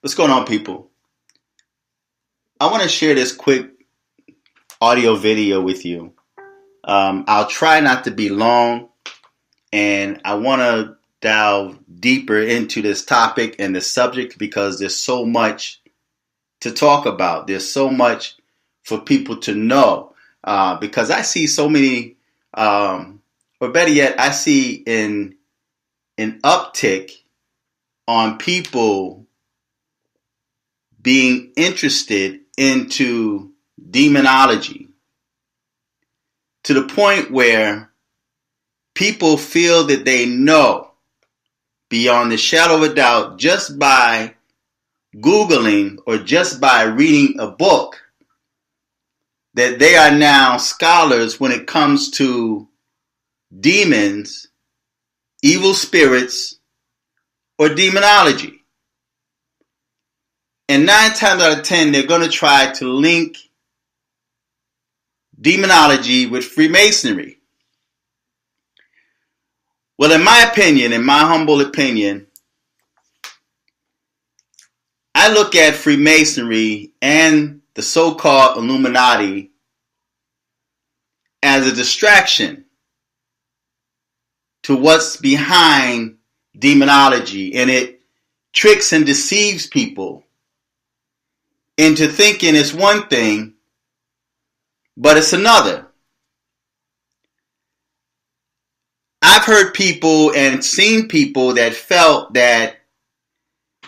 What's going on, people? I want to share this quick audio video with you. I'll try not to be long, and I want to delve deeper into this topic and the subject because there's so much to talk about. There's so much for people to know because I see so many, or better yet, I see an uptick on people being interested into demonology to the point where people feel that they know beyond the shadow of a doubt just by Googling or just by reading a book that they are now scholars when it comes to demons, evil spirits, or demonology. And 9 times out of 10, they're going to try to link demonology with Freemasonry. Well, in my opinion, in my humble opinion, I look at Freemasonry and the so-called Illuminati as a distraction to what's behind demonology, and it tricks and deceives people into thinking it's one thing, but it's another. I've heard people and seen people that felt that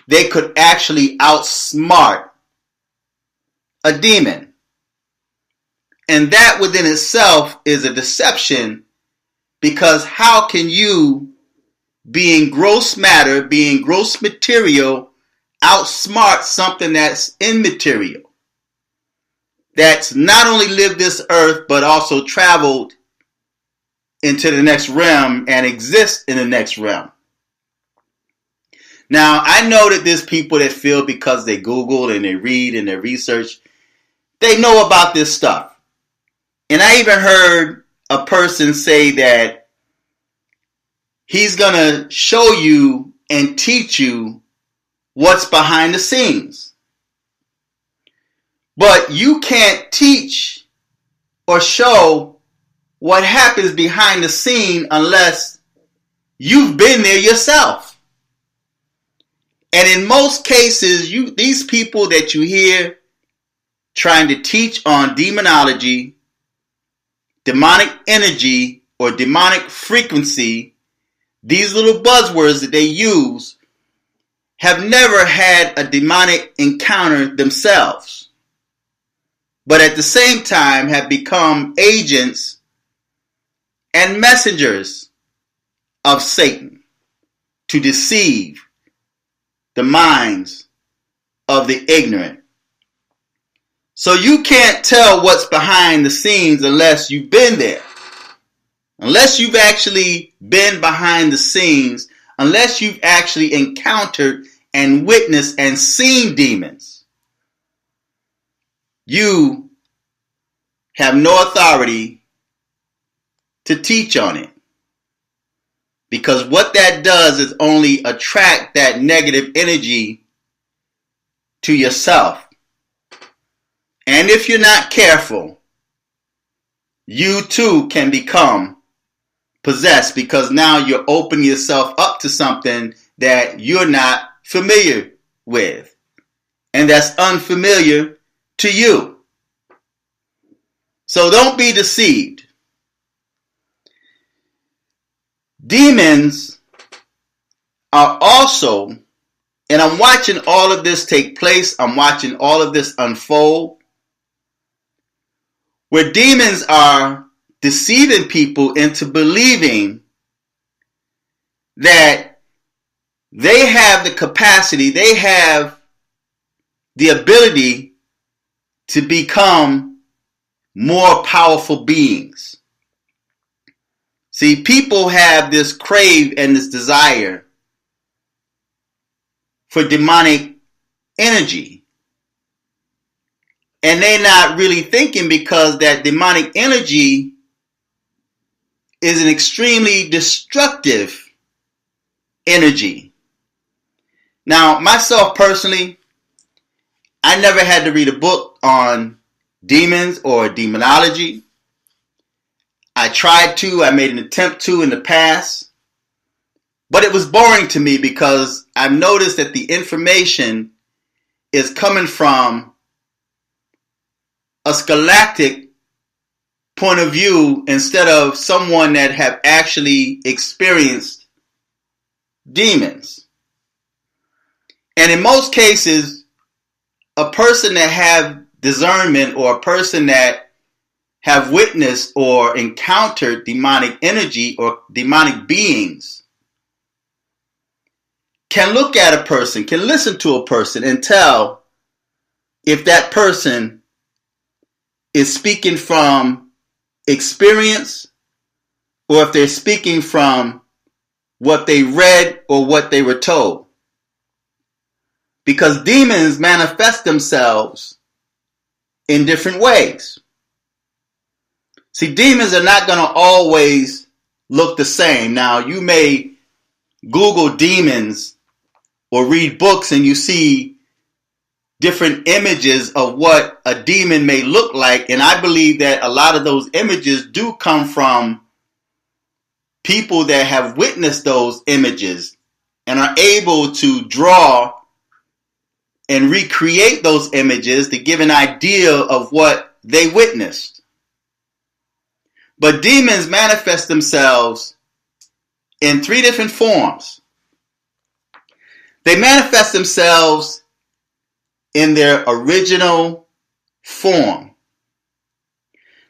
they could actually outsmart a demon. And that within itself is a deception, because how can you, being gross matter, being gross material, outsmart something that's immaterial, that's not only lived this earth but also traveled into the next realm and exists in the next realm? Now, I know that there's people that feel because they Google and they read and they research, they know about this stuff. And I even heard a person say that he's going to show you and teach you what's behind the scenes. But you can't teach or show what happens behind the scene unless you've been there yourself. And in most cases, these people that you hear trying to teach on demonology, demonic energy, or demonic frequency, these little buzzwords that they use, have never had a demonic encounter themselves, but at the same time have become agents and messengers of Satan to deceive the minds of the ignorant. So you can't tell what's behind the scenes unless you've been there. Unless you've actually been behind the scenes, unless you've actually encountered and witnessed and seen demons, you have no authority to teach on it. Because what that does is only attract that negative energy to yourself. And if you're not careful, you too can become possessed, because now you're opening yourself up to something that you're not familiar with and that's unfamiliar to you. So don't be deceived. Demons are also, and I'm watching all of this take place, I'm watching all of this unfold, where demons are deceiving people into believing that they have the capacity, they have the ability to become more powerful beings. See, people have this crave and this desire for demonic energy. And they're not really thinking, because that demonic energy is an extremely destructive energy. Now, myself personally, I never had to read a book on demons or demonology. I tried to, I made an attempt to in the past, but it was boring to me because I've noticed that the information is coming from a scholastic point of view instead of someone that have actually experienced demons. And in most cases, a person that have discernment or a person that have witnessed or encountered demonic energy or demonic beings can look at a person, can listen to a person and tell if that person is speaking from experience or if they're speaking from what they read or what they were told. Because demons manifest themselves in different ways. See, demons are not going to always look the same. Now, you may Google demons or read books and you see different images of what a demon may look like. And I believe that a lot of those images do come from people that have witnessed those images and are able to draw and recreate those images to give an idea of what they witnessed. But demons manifest themselves in three different forms. They manifest themselves in their original form.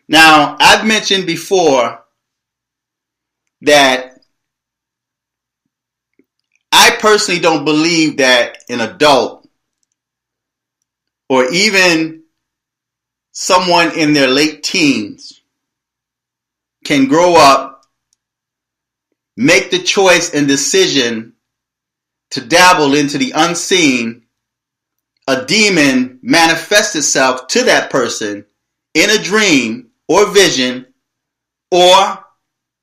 Now, I've mentioned before that I personally don't believe that an adult or even someone in their late teens can grow up, make the choice and decision to dabble into the unseen. A demon manifests itself to that person in a dream or vision or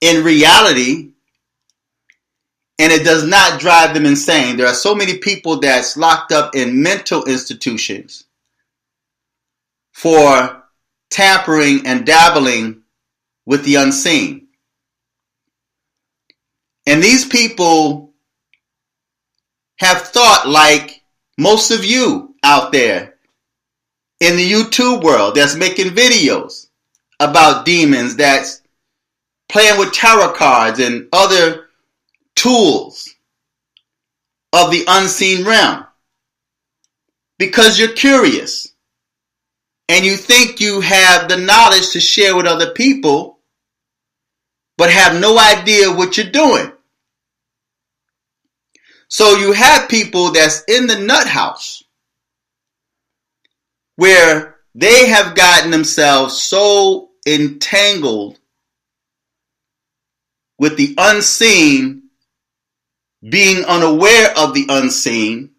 in reality, and it does not drive them insane. There are so many people that's locked up in mental institutions for tampering and dabbling with the unseen. And these people have thought like most of you out there in the YouTube world that's making videos about demons, that's playing with tarot cards and other tools of the unseen realm because you're curious and you think you have the knowledge to share with other people but have no idea what you're doing. So you have people that's in the nut house where they have gotten themselves so entangled with the unseen, being unaware of the unseen,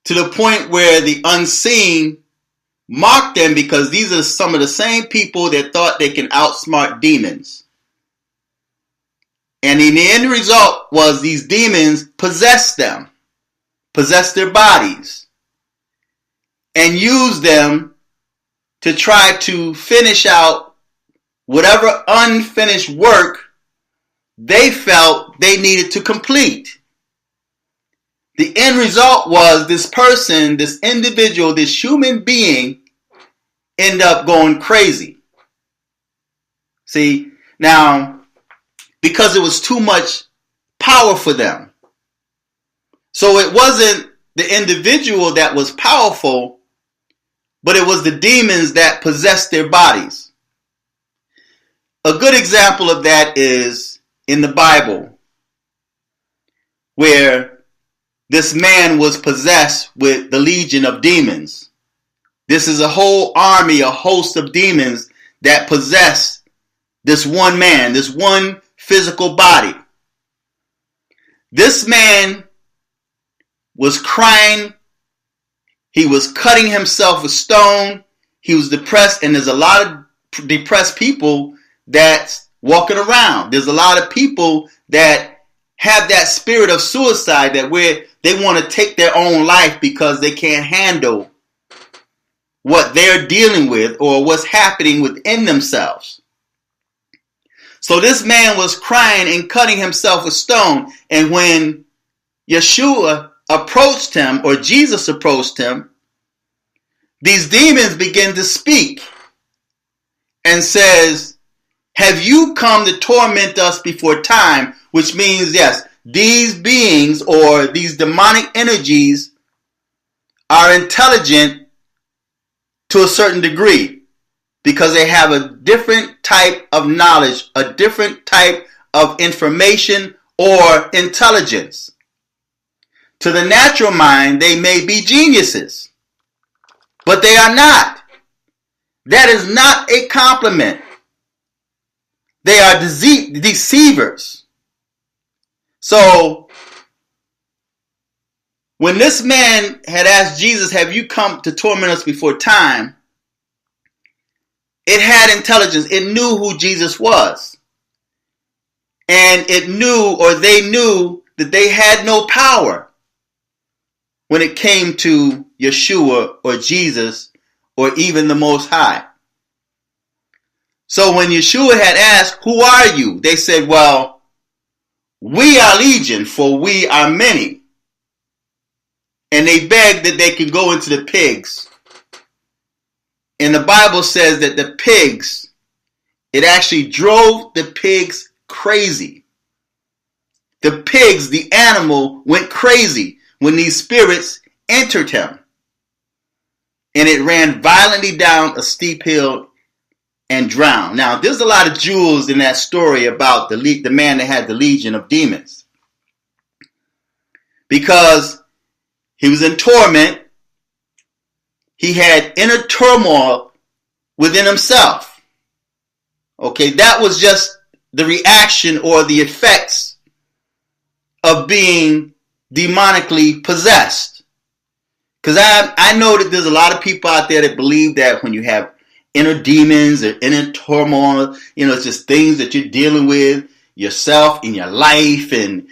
to the point where the unseen mock them because these are some of the same people that thought they can outsmart demons. And in the end result was these demons possessed them, possessed their bodies, and used them to try to finish out whatever unfinished work they felt they needed to complete. The end result was this person, this individual, this human being end up going crazy. See, now, because it was too much power for them. So it wasn't the individual that was powerful, but it was the demons that possessed their bodies. A good example of that is in the Bible, where this man was possessed with the legion of demons. This is a whole army, a host of demons that possessed this one man, this one physical body. This man was crying. He was cutting himself with stone. He was depressed, and there's a lot of depressed people that's walking around. There's a lot of people that have that spirit of suicide, that where they want to take their own life because they can't handle what they're dealing with or what's happening within themselves. So this man was crying and cutting himself with stone. And when Yeshua approached him, or Jesus approached him, these demons begin to speak and says, have you come to torment us before time? Which means, yes, these beings or these demonic energies are intelligent to a certain degree because they have a different type of knowledge, a different type of information or intelligence. To the natural mind, they may be geniuses, but they are not. That is not a compliment. They are deceivers. So, when this man had asked Jesus, have you come to torment us before time? It had intelligence. It knew who Jesus was. And it knew, or they knew, that they had no power when it came to Yeshua or Jesus or even the Most High. So when Yeshua had asked, who are you? They said, well, we are legion, for we are many. And they begged that they could go into the pigs. And the Bible says that the pigs, it actually drove the pigs crazy. The pigs, the animal, went crazy when these spirits entered him. And it ran violently down a steep hill and drowned. Now, there's a lot of jewels in that story about the man that had the legion of demons. Because he was in torment. He had inner turmoil within himself. Okay, that was just the reaction or the effects of being demonically possessed. Because I know that there's a lot of people out there that believe that when you have inner demons or inner turmoil, it's just things that you're dealing with yourself in your life and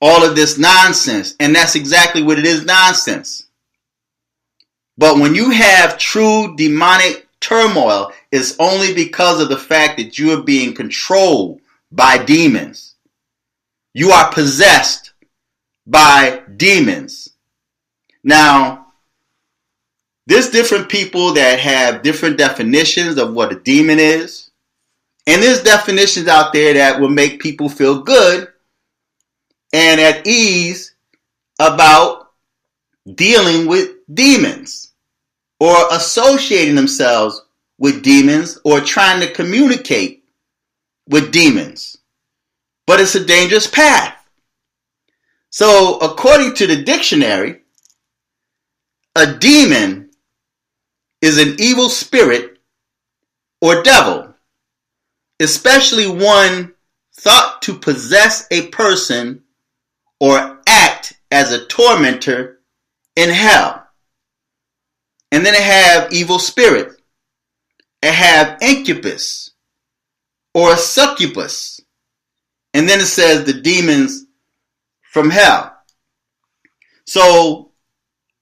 all of this nonsense. And that's exactly what it is, nonsense. But when you have true demonic turmoil, it's only because of the fact that you are being controlled by demons. You are possessed by demons. Now, there's different people that have different definitions of what a demon is. And there's definitions out there that will make people feel good and at ease about dealing with demons or associating themselves with demons or trying to communicate with demons. But it's a dangerous path. So, according to the dictionary, a demon is an evil spirit or devil, especially one thought to possess a person or act as a tormentor in hell. And then it have evil spirit. It have incubus or a succubus. And then it says the demons from hell. So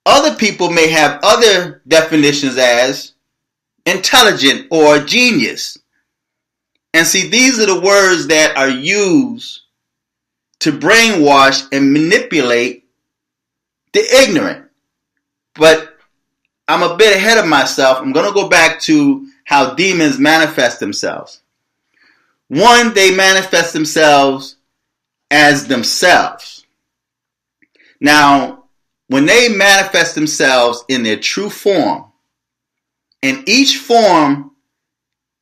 other people may have other definitions as intelligent or genius. And see, these are the words that are used to brainwash and manipulate the ignorant. But I'm a bit ahead of myself. I'm going to go back to how demons manifest themselves. One, they manifest themselves as themselves. Now, when they manifest themselves in their true form, and each form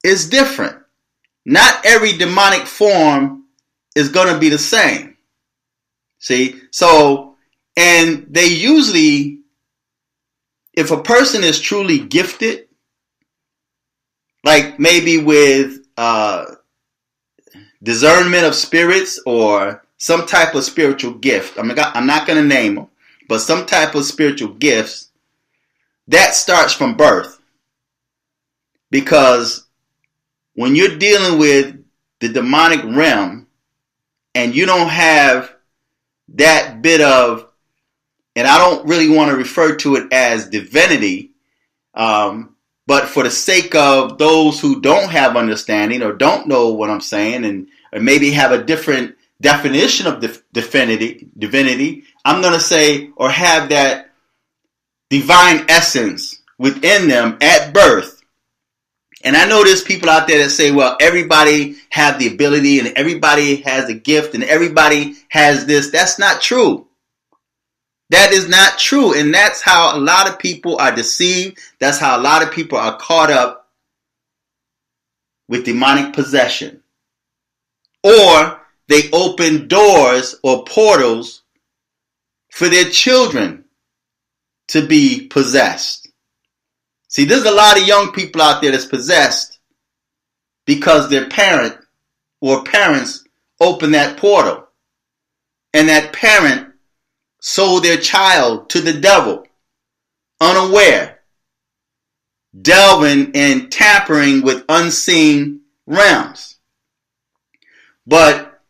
is different. Not every demonic form is going to be the same. See? So, and they usually, if a person is truly gifted, like maybe with discernment of spirits or some type of spiritual gift, I'm not going to name them, but some type of spiritual gifts, that starts from birth. Because when you're dealing with the demonic realm and you don't have that bit of, and I don't really want to refer to it as divinity, But for the sake of those who don't have understanding or don't know what I'm saying, and or maybe have a different definition of divinity, I'm going to say, or have that divine essence within them at birth. And I know there's people out there that say, well, everybody has the ability and everybody has a gift and everybody has this. That's not true. That is not true. And that's how a lot of people are deceived. That's how a lot of people are caught up with demonic possession. Or they open doors or portals for their children to be possessed. See, there's a lot of young people out there that's possessed because their parent or parents opened that portal. And that parent sold their child to the devil, unaware, delving and tampering with unseen realms. But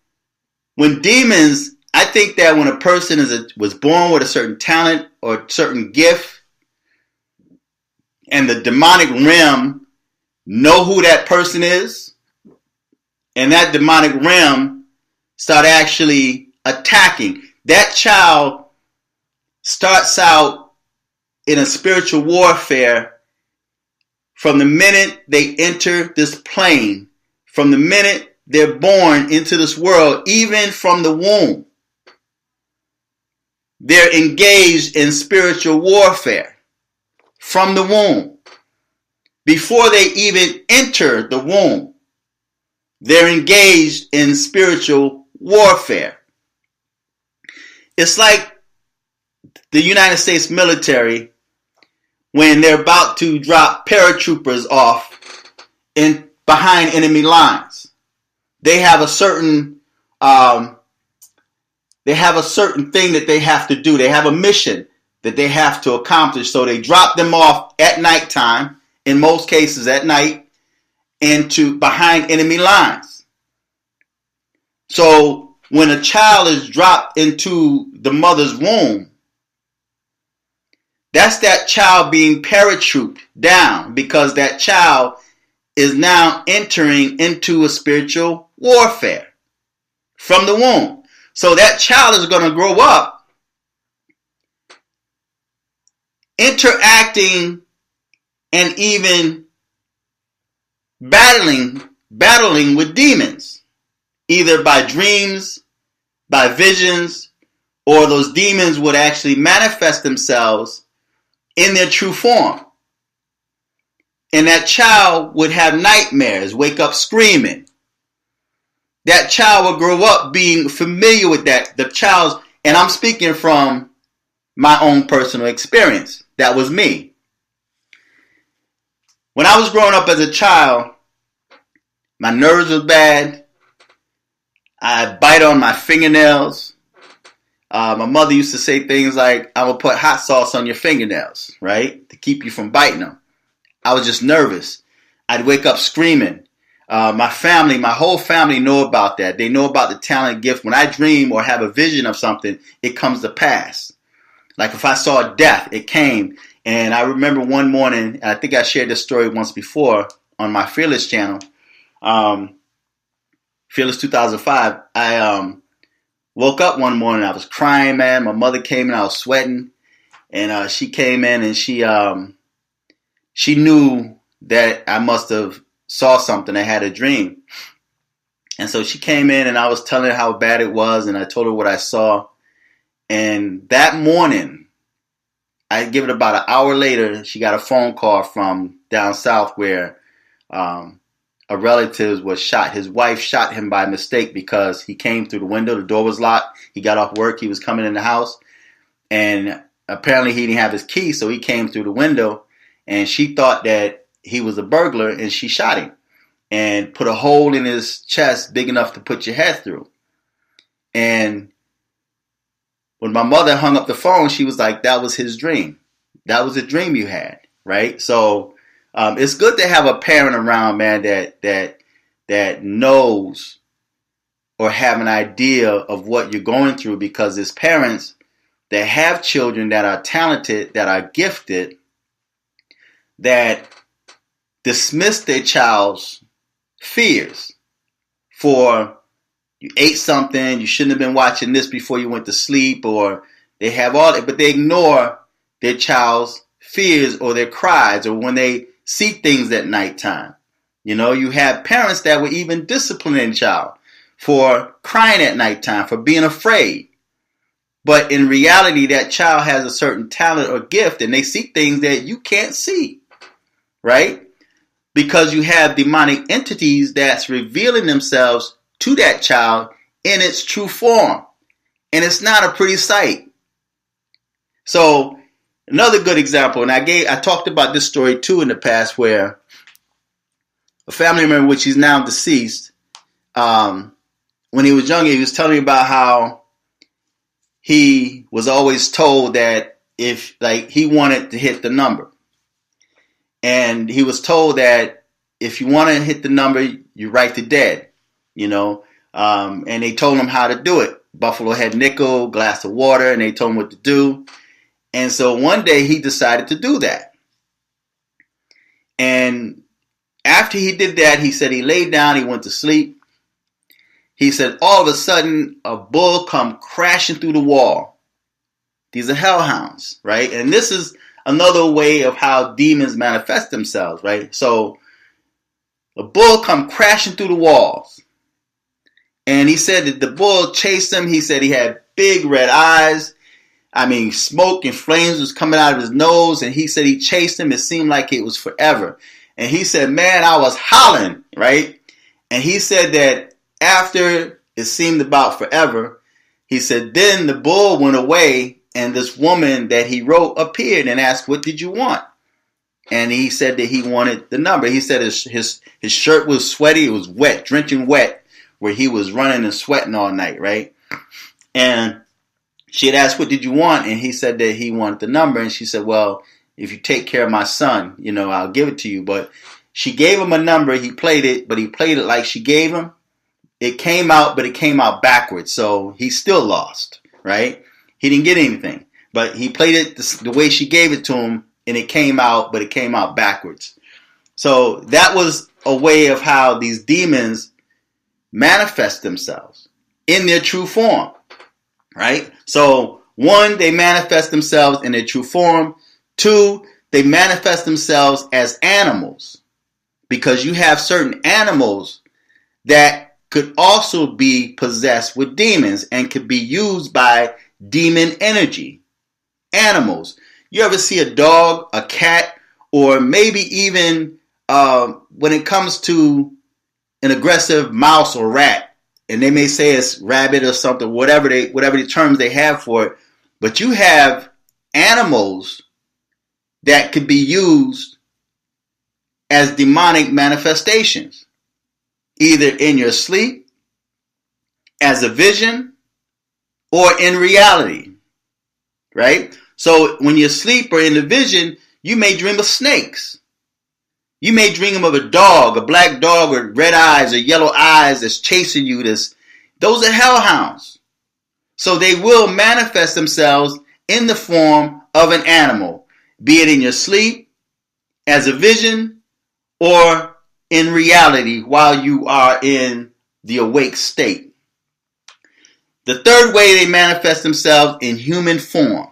when demons, I think that when a person was born with a certain talent or certain gift, and the demonic realm know who that person is, and that demonic realm start actually attacking, that child starts out in a spiritual warfare from the minute they enter this plane, from the minute they're born into this world, even from the womb. They're engaged in spiritual warfare from the womb. Before they even enter the womb, they're engaged in spiritual warfare. It's like the United States military when they're about to drop paratroopers off in behind enemy lines. They have a certain thing that they have to do. They have a mission that they have to accomplish. So they drop them off at nighttime, in most cases at night, into behind enemy lines. So when a child is dropped into the mother's womb, that's that child being paratrooped down, because that child is now entering into a spiritual warfare from the womb. So that child is going to grow up interacting and even battling with demons, either by dreams, by visions, or those demons would actually manifest themselves in their true form. And that child would have nightmares, wake up screaming. That child would grow up being familiar with that. The child's, and I'm speaking from my own personal experience. That was me. When I was growing up as a child, my nerves were bad. I bite on my fingernails. My mother used to say things like, I will put hot sauce on your fingernails, right? To keep you from biting them. I was just nervous. I'd wake up screaming. My whole family know about that. They know about the talent gift. When I dream or have a vision of something, it comes to pass. Like if I saw death, it came. And I remember one morning, and I think I shared this story once before on my Fearless channel, Fearless 2005. I woke up one morning, I was crying, man. My mother came in, I was sweating. And she came in and she knew that I must have saw something. I had a dream. And so she came in and I was telling her how bad it was, and I told her what I saw. And that morning, I give it about an hour later, she got a phone call from down south where a relative was shot. His wife shot him by mistake because he came through the window. The door was locked. He got off work. He was coming in the house. And apparently he didn't have his key, so he came through the window. And she thought that he was a burglar, and she shot him and put a hole in his chest big enough to put your head through. And when my mother hung up the phone, she was like, that was his dream. That was a dream you had, right? So it's good to have a parent around, man, that knows or have an idea of what you're going through, because as parents that have children that are talented, that are gifted, that dismiss their child's fears for you ate something, you shouldn't have been watching this before you went to sleep, or they have all that, but they ignore their child's fears or their cries or when they see things at nighttime. You have parents that would even discipline their child for crying at nighttime, for being afraid. But in reality, that child has a certain talent or gift and they see things that you can't see, right? Because you have demonic entities that's revealing themselves to that child in its true form. And it's not a pretty sight. So another good example, and I talked about this story too in the past, where a family member, which is now deceased, when he was younger, he was telling me about how he was always told that if he wanted to hit the number. And he was told that if you want to hit the number, you write the dead, and they told him how to do it. Buffalo Head nickel, glass of water, and they told him what to do. And so one day he decided to do that. And after he did that, he said he laid down, he went to sleep. He said all of a sudden a bull come crashing through the wall. These are hellhounds, right? And this is another way of how demons manifest themselves, right? So a bull come crashing through the walls. And he said that the bull chased him. He said he had big red eyes. Smoke and flames was coming out of his nose. And he said he chased him. It seemed like it was forever. And he said, man, I was hollering, right? And he said that after it seemed about forever, he said, then the bull went away and this woman that he wrote appeared and asked, what did you want? And he said that he wanted the number. He said his shirt was sweaty. It was wet, drenching wet, where he was running and sweating all night, right? And she had asked, what did you want? And he said that he wanted the number. And she said, well, if you take care of my son, I'll give it to you. But she gave him a number. He played it, but he played it like she gave him. It came out, but it came out backwards. So he still lost, right? He didn't get anything. But he played it the way she gave it to him, and it came out, but it came out backwards. So that was a way of how these demons manifest themselves in their true form, right? So 1, they manifest themselves in their true form. 2, they manifest themselves as animals, because you have certain animals that could also be possessed with demons and could be used by demon energy. Animals. You ever see a dog, a cat, or maybe even when it comes to an aggressive mouse or rat, and they may say it's rabbit or something, whatever the terms they have for it, but you have animals that could be used as demonic manifestations, either in your sleep, as a vision, or in reality, right? So when you sleep or in the vision, you may dream of snakes. You may dream of a dog, a black dog with red eyes or yellow eyes that's chasing you. Those are hellhounds. So they will manifest themselves in the form of an animal, be it in your sleep, as a vision, or in reality while you are in the awake state. The third way they manifest themselves in human form.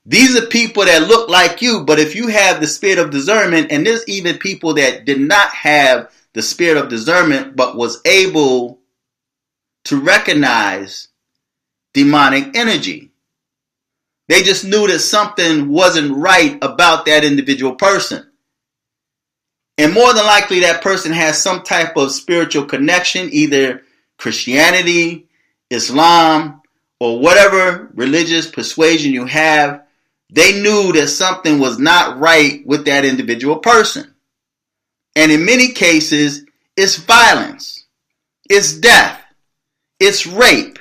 These are people that look like you, but if you have the spirit of discernment, and there's even people that did not have the spirit of discernment, but was able to recognize demonic energy. They just knew that something wasn't right about that individual person. And more than likely that person has some type of spiritual connection, either Christianity, Islam, or whatever religious persuasion you have. They knew that something was not right with that individual person. And in many cases, it's violence, it's death, it's rape,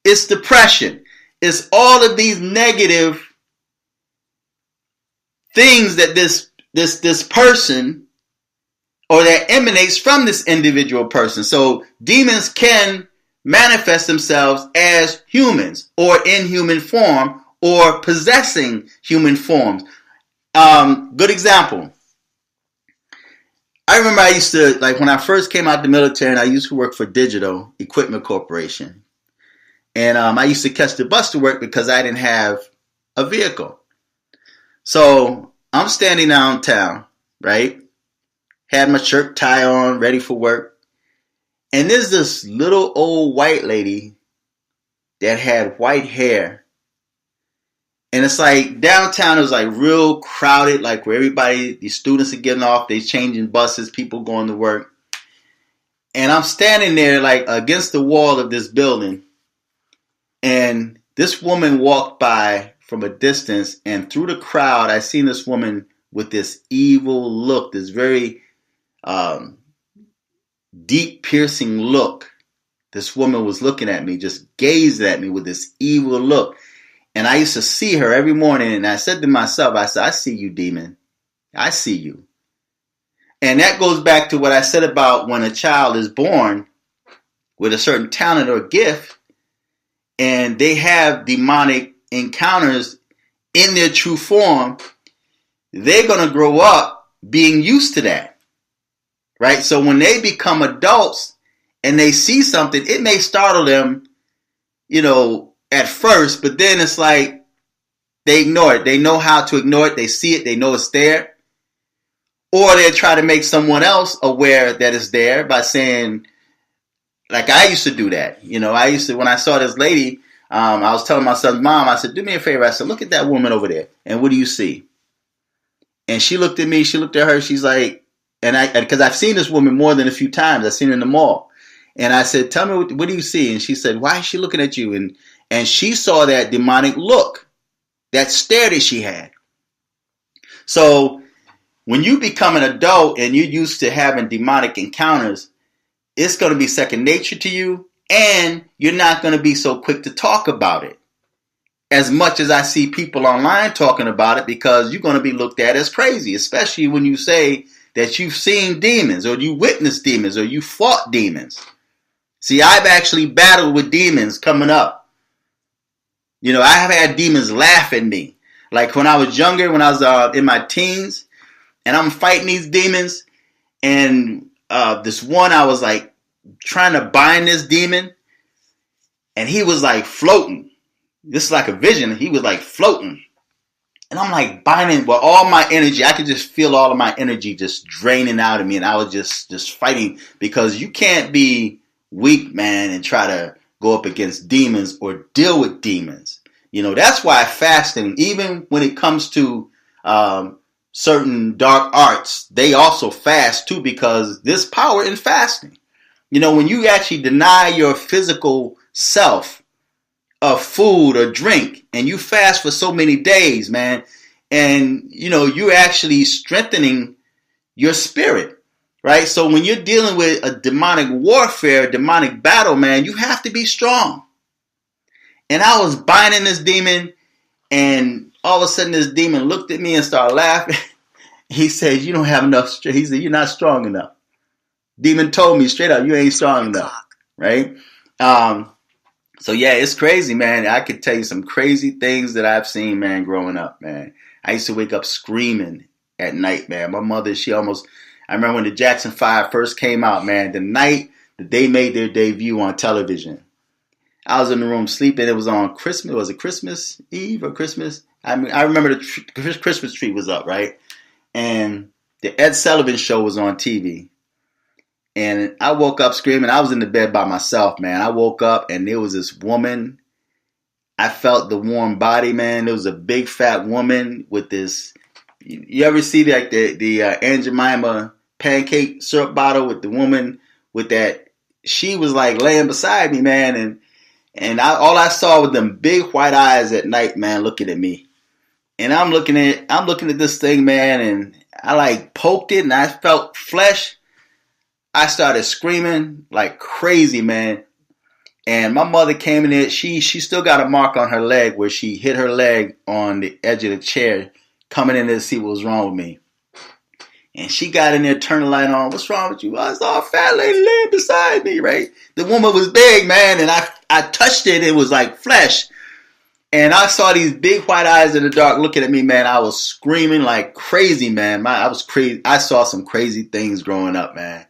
it's depression, it's all of these negative things that this person, or that emanates from this individual person. So demons can manifest themselves as humans or in human form or possessing human forms. Good example. I remember I used to, like when I first came out the military, and I used to work for Digital Equipment Corporation. And I used to catch the bus to work because I didn't have a vehicle. So I'm standing downtown, right? Had my shirt, tie on, ready for work. And there's this little old white lady that had white hair. And it's like downtown, it was like real crowded, like where everybody, these students are getting off, they changing buses, people going to work. And I'm standing there like against the wall of this building. And this woman walked by from a distance, and through the crowd, I seen this woman with this evil look, this very deep, piercing look. This woman was looking at me, just gazing at me with this evil look. And I used to see her every morning, and I said to myself, I said, I see you, demon. I see you. And that goes back to what I said about when a child is born with a certain talent or gift, and they have demonic encounters in their true form, they're going to grow up being used to that. Right? So when they become adults and they see something, it may startle them, at first, but then it's like they ignore it. They know how to ignore it. They see it. They know it's there. Or they try to make someone else aware that it's there by saying, like I used to do that. I used to, when I saw this lady, I was telling my son's mom, I said, do me a favor. I said, look at that woman over there. And what do you see? And she looked at me. She looked at her. She's like, because I've seen this woman more than a few times. I've seen her in the mall. And I said, tell me, what do you see? And she said, why is she looking at you? And she saw that demonic look, that stare that she had. So when you become an adult and you're used to having demonic encounters, it's going to be second nature to you, and you're not going to be so quick to talk about it. As much as I see people online talking about it, because you're going to be looked at as crazy, especially when you say that you've seen demons, or you witnessed demons, or you fought demons. See, I've actually battled with demons coming up. I have had demons laugh at me. Like when I was younger, when I was in my teens, and I'm fighting these demons, and this one, I was like trying to bind this demon, and he was like floating. This is like a vision. He was like floating. And I'm like binding with all my energy. I could just feel all of my energy just draining out of me. And I was just fighting, because you can't be weak, man, and try to go up against demons or deal with demons. That's why fasting, even when it comes to certain dark arts, they also fast too, because there's power in fasting. When you actually deny your physical self of food or drink, and you fast for so many days, man, and you're actually strengthening your spirit, right? So when you're dealing with a demonic warfare, demonic battle, man, you have to be strong. And I was binding this demon, and all of a sudden this demon looked at me and started laughing. He said, you don't have enough strength. He said, you're not strong enough. Demon told me straight up, you ain't strong enough, right? So yeah, it's crazy, man. I could tell you some crazy things that I've seen, man, growing up, man. I used to wake up screaming at night, man. My mother, I remember when the Jackson 5 first came out, man, the night that they made their debut on television. I was in the room sleeping. It was on Christmas. Was it Christmas Eve or Christmas? I remember the Christmas tree was up, right? And the Ed Sullivan Show was on TV. And I woke up screaming. I was in the bed by myself, man. I woke up and there was this woman. I felt the warm body, man. There was a big fat woman with this. You ever see like the Aunt Jemima pancake syrup bottle with the woman with that? She was like laying beside me, man. And all I saw was them big white eyes at night, man, looking at me. And I'm looking at this thing, man, and I like poked it and I felt flesh. I started screaming like crazy, man. And my mother came in there. She still got a mark on her leg where she hit her leg on the edge of the chair, coming in there to see what was wrong with me. And she got in there, turned the light on. What's wrong with you? I saw a fat lady laying beside me, right? The woman was big, man, and I touched it. It was like flesh. And I saw these big white eyes in the dark looking at me, man. I was screaming like crazy, man. I was crazy. I saw some crazy things growing up, man.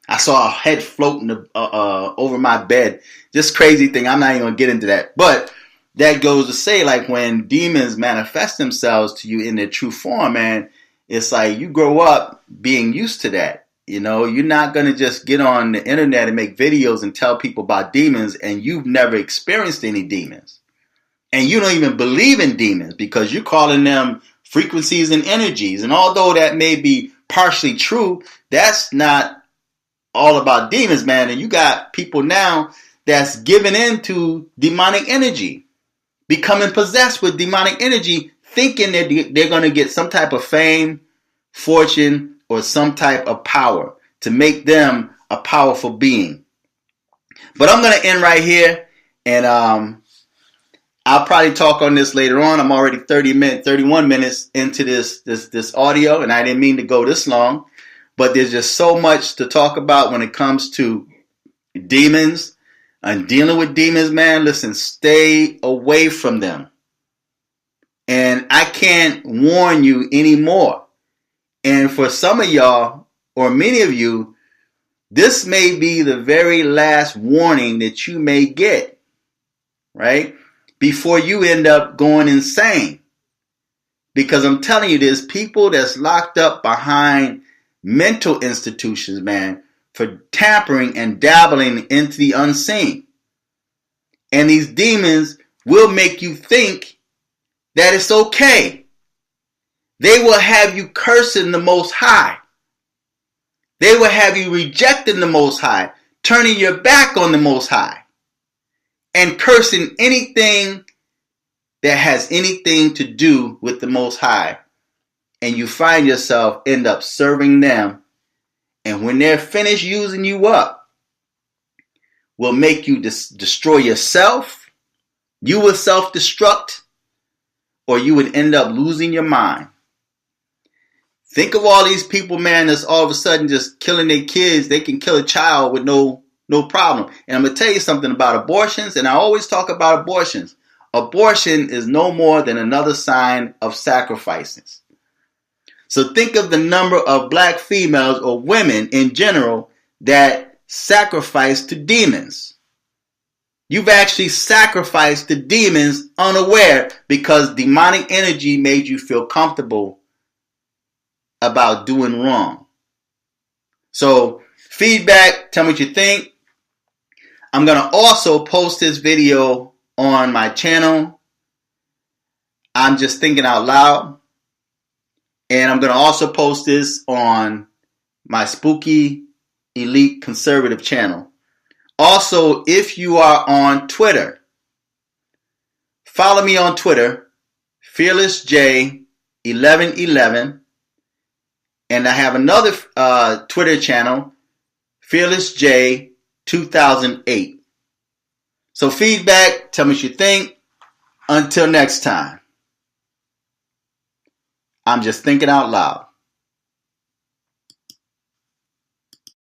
I saw a head floating over my bed. Just crazy thing. I'm not even going to get into that. But that goes to say, like, when demons manifest themselves to you in their true form, man, it's like you grow up being used to that. You know, you're not going to just get on the internet and make videos and tell people about demons and you've never experienced any demons. And you don't even believe in demons because you're calling them frequencies and energies. And although that may be partially true, that's not all about demons, man. And you got people now that's giving in to demonic energy, becoming possessed with demonic energy, thinking that they're going to get some type of fame, fortune, or some type of power to make them a powerful being. But I'm going to end right here, and I'll probably talk on this later on. I'm already 31 minutes into this audio, and I didn't mean to go this long. But there's just so much to talk about when it comes to demons and dealing with demons, man. Listen, stay away from them. And I can't warn you anymore. And for some of y'all, or many of you, this may be the very last warning that you may get, right? Before you end up going insane. Because I'm telling you, there's people that's locked up behind mental institutions, man, for tampering and dabbling into the unseen. And these demons will make you think that it's okay. They will have you cursing the Most High. They will have you rejecting the Most High, turning your back on the Most High, and cursing anything that has anything to do with the Most High. And you find yourself end up serving them. And when they're finished using you up, will make you destroy yourself. You will self-destruct, or you would end up losing your mind. Think of all these people, man, that's all of a sudden just killing their kids. They can kill a child with no problem. And I'm going to tell you something about abortions, and I always talk about abortions. Abortion is no more than another sign of sacrifices. So think of the number of black females or women in general that sacrifice to demons. You've actually sacrificed to demons unaware because demonic energy made you feel comfortable about doing wrong. So feedback, tell me what you think. I'm going to also post this video on my channel. I'm just thinking out loud. And I'm going to also post this on my Spooky Elite Conservative channel. Also, if you are on Twitter, follow me on Twitter, FearlessJ1111. And I have another Twitter channel, FearlessJ2008. So feedback, tell me what you think. Until next time. I'm just thinking out loud.